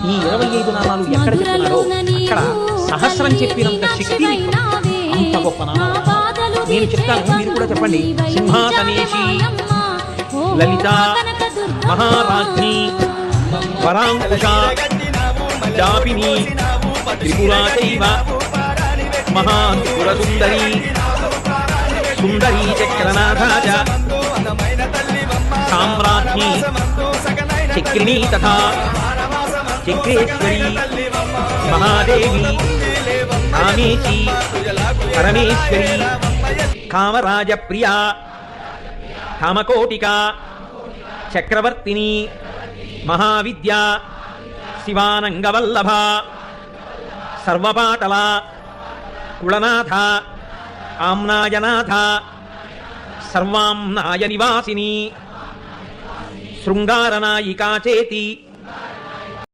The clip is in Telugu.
ఈ 25 నామాలు ఎక్కడ చెప్తున్నారో అక్కడ సహస్రం చెప్పినంత శక్తి అంత గొప్ప నామం. నేను చెప్తాను, మీరు కూడా చెప్పండి. సింహాసనేషి లలిత మహారాజ్ఞి వరాంకుశ జాపిని త్రిపురా చైవ మహాత్రిపురసుందరి సుందరీ చక్రనాథ సామ్రాజ్ఞి చక్రిణీ తథా చక్రేశ్వరి మహాదేవి కామేశి పరమేశ్వరి కామరాజ ప్రియా కామకోటిక చక్రవర్తిని మహావిద్య శివానంగవల్లభ సర్వపాటల కుళనాథ ఆమ్నాయనాథ సర్వాంనాయ నివాసిని శృంగారనాయికా చేతి